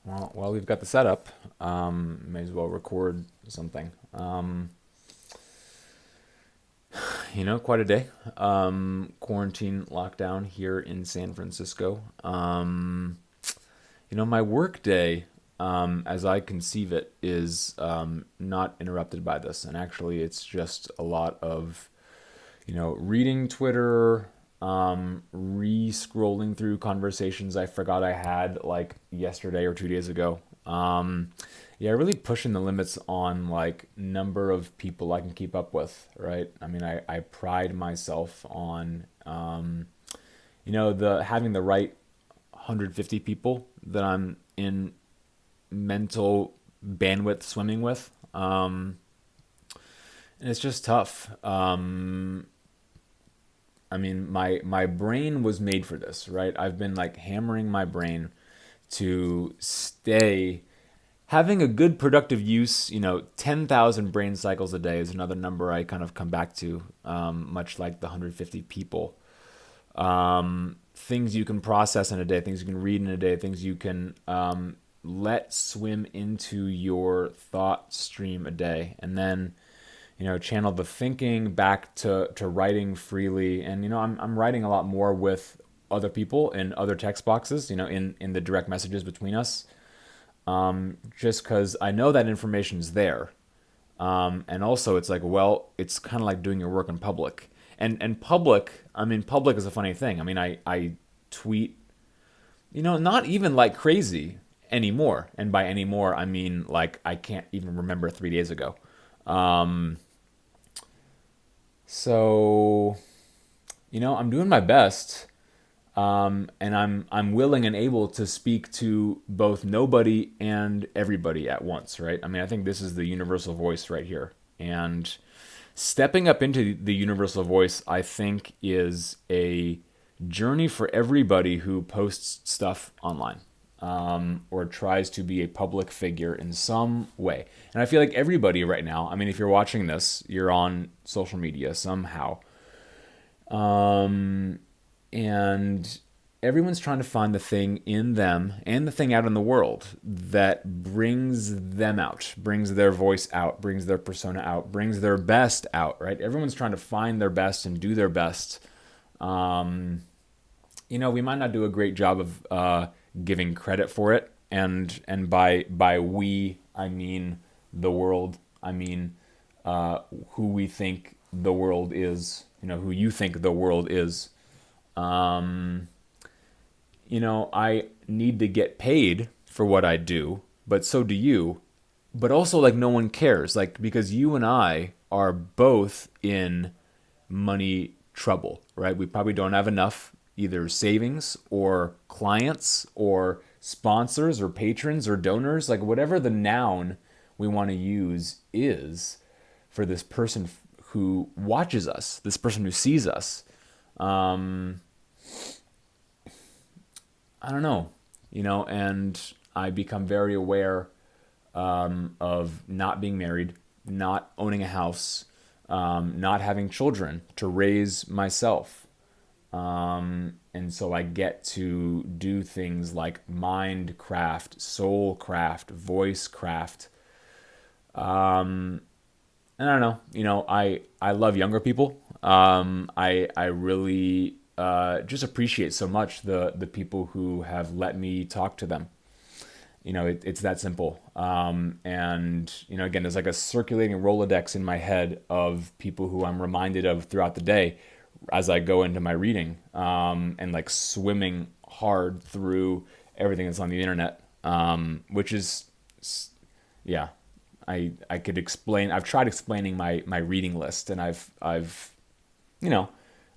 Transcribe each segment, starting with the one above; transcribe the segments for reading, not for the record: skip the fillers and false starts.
Well, while we've got the setup, may as well record something. Quite a day. Quarantine lockdown here in San Francisco. My work day, as I conceive it, is not interrupted by this. And actually, it's just a lot of, reading Twitter, re-scrolling through conversations I forgot I had like yesterday or 2 days ago. Yeah, really pushing the limits on like number of people I can keep up with, right? I mean, I pride myself on, the having the right 150 people that I'm in mental bandwidth swimming with. And it's just tough. I mean, my brain was made for this, right? I've been like hammering my brain to stay having a good productive use. 10,000 brain cycles a day is another number I kind of come back to, much like the 150 people. Things you can process in a day, things you can read in a day, things you can let swim into your thought stream a day, and then channel the thinking back to writing freely. And I'm writing a lot more with other people in other text boxes, in the direct messages between us, just because I know that information is there. And also, it's like, well, it's kind of like doing your work in public. And public, I mean, public is a funny thing. I mean, I tweet, not even like crazy anymore. And by anymore, I mean like I can't even remember 3 days ago. Um, so, I'm doing my best, and I'm willing and able to speak to both nobody and everybody at once, right? I mean, I think this is the universal voice right here, and stepping up into the universal voice, I think, is a journey for everybody who posts stuff online, or tries to be a public figure in some way. And I feel like everybody right now, I mean, if you're watching this, you're on social media somehow. Um, and everyone's trying to find the thing in them and the thing out in the world that brings them out, brings their voice out, brings their persona out, brings their best out, right? Everyone's trying to find their best and do their best. Um, we might not do a great job of giving credit for it, and by we I mean the world. I mean who we think the world is. Who you think the world is. Um, I need to get paid for what I do, but so do you. But also, like, no one cares, like, because you and I are both in money trouble, right? We probably don't have enough either savings or clients or sponsors or patrons or donors, like whatever the noun we want to use is for this person who watches us, this person who sees us. Um, I don't know, and I become very aware of not being married, not owning a house, not having children to raise myself. And so I get to do things like mind craft, soul craft, voice craft. And I don't know, I love younger people. I really just appreciate so much the people who have let me talk to them. It's that simple. And again, there's like a circulating Rolodex in my head of people who I'm reminded of throughout the day as I go into my reading, and like swimming hard through everything that's on the internet, which is, yeah, I could explain. I've tried explaining my reading list, and I've you know,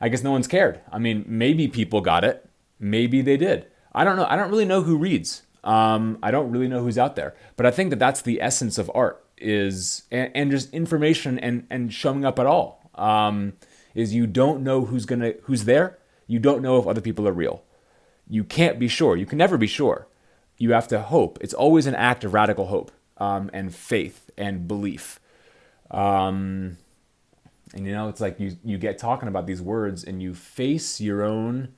I guess no one's cared. I mean, maybe people got it. Maybe they did. I don't know. I don't really know who reads. I don't really know who's out there. But I think that that's the essence of art is, and just information and showing up at all. Is you don't know who's there. You don't know if other people are real. You can't be sure. You can never be sure. You have to hope. It's always an act of radical hope, and faith and belief. Um, and it's like you get talking about these words and you face your own,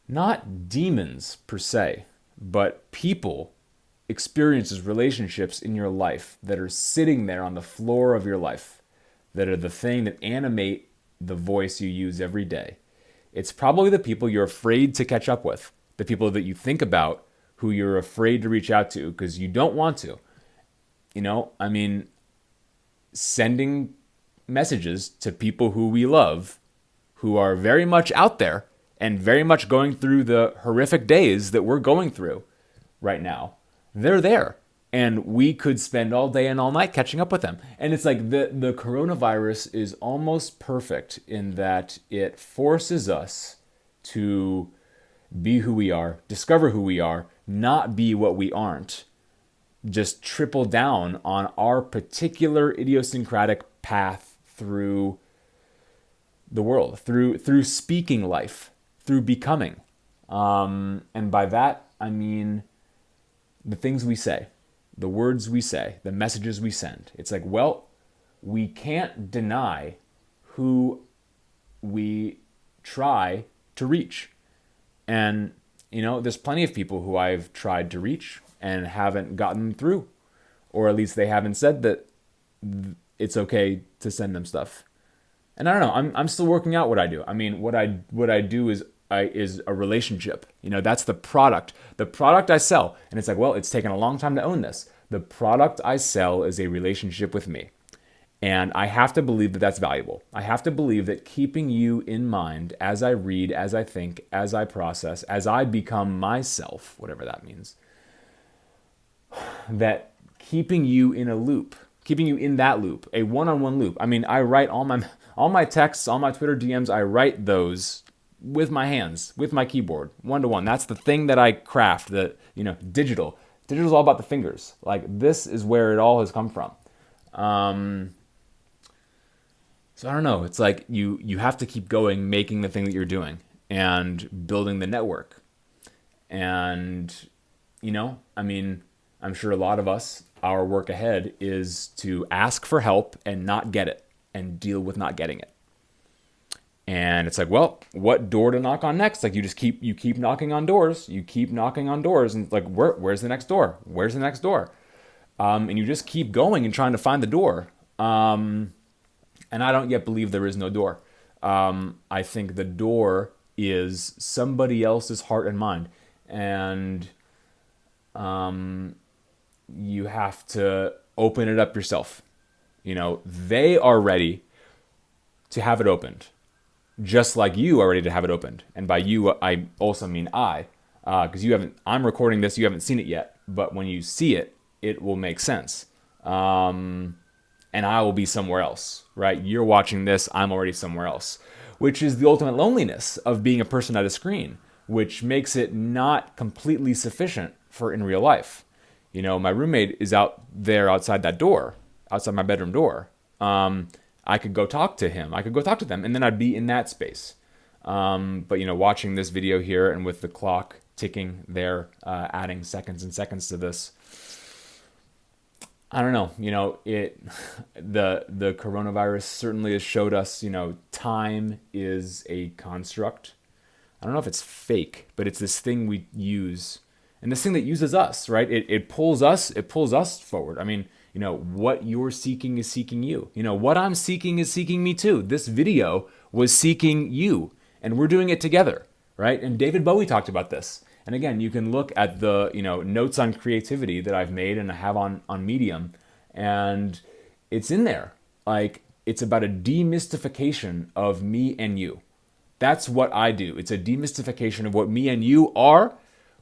not demons per se, but people experiences, relationships in your life that are sitting there on the floor of your life, that are the thing that animate the voice you use every day, it's probably the people you're afraid to catch up with, the people that you think about who you're afraid to reach out to because you don't want to. I mean, sending messages to people who we love, who are very much out there and very much going through the horrific days that we're going through right now. They're there. And we could spend all day and all night catching up with them. And it's like the coronavirus is almost perfect in that it forces us to be who we are, discover who we are, not be what we aren't. Just triple down on our particular idiosyncratic path through the world, through speaking life, through becoming. And by that, I mean the things we say, the words we say, the messages we send. It's like, well, we can't deny who we try to reach. And, there's plenty of people who I've tried to reach and haven't gotten through, or at least they haven't said that it's okay to send them stuff. And I don't know, I'm still working out what I do. I mean, what I do is a relationship. That's the product. The product I sell. And it's like, well, it's taken a long time to own this. The product I sell is a relationship with me. And I have to believe that that's valuable. I have to believe that keeping you in mind as I read, as I think, as I process, as I become myself, whatever that means, that keeping you in a loop, keeping you in that loop, a one-on-one loop. I mean, I write all my texts, all my Twitter DMs, I write those with my hands, with my keyboard, one-to-one. That's the thing that I craft, digital. Digital's all about the fingers. Like, this is where it all has come from. So I don't know. It's like you have to keep going, making the thing that you're doing and building the network. And, I mean, I'm sure a lot of us, our work ahead is to ask for help and not get it and deal with not getting it. And it's like, well, what door to knock on next? Like, you keep knocking on doors. You keep knocking on doors. And it's like, where's the next door? Where's the next door? And you just keep going and trying to find the door. And I don't yet believe there is no door. I think the door is somebody else's heart and mind. And you have to open it up yourself. They are ready to have it opened, just like you are ready to have it opened. And by you, I also mean I, because I'm recording this, you haven't seen it yet, but when you see it, it will make sense. And I will be somewhere else, right? You're watching this, I'm already somewhere else, which is the ultimate loneliness of being a person at a screen, which makes it not completely sufficient for in real life. My roommate is out there outside that door, outside my bedroom door. I could go talk to him. I could go talk to them, and then I'd be in that space. But, watching this video here and with the clock ticking there, adding seconds and seconds to this, I don't know. The coronavirus certainly has showed us, time is a construct. I don't know if it's fake, but it's this thing we use, and this thing that uses us, right? It pulls us forward. I mean, what you're seeking is seeking you. What I'm seeking is seeking me too. This video was seeking you, and we're doing it together, right? And David Bowie talked about this. And again, you can look at the notes on creativity that I've made and I have on Medium, and it's in there. Like, it's about a demystification of me and you. That's what I do. It's a demystification of what me and you are,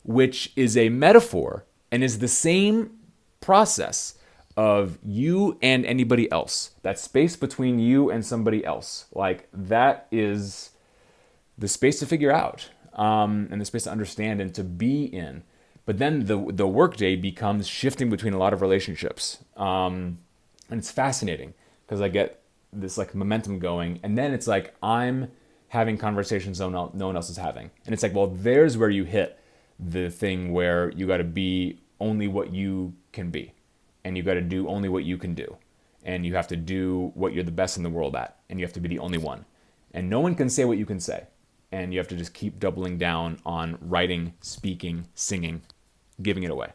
which is a metaphor and is the same process of you and anybody else. That space between you and somebody else. Like, that is the space to figure out. And the space to understand and to be in. But then the workday becomes shifting between a lot of relationships. And it's fascinating because I get this like momentum going. And then it's like I'm having conversations no one else is having. And it's like, well, there's where you hit the thing where you got to be only what you can be. And you got to do only what you can do. And you have to do what you're the best in the world at. And you have to be the only one. And no one can say what you can say. And you have to just keep doubling down on writing, speaking, singing, giving it away.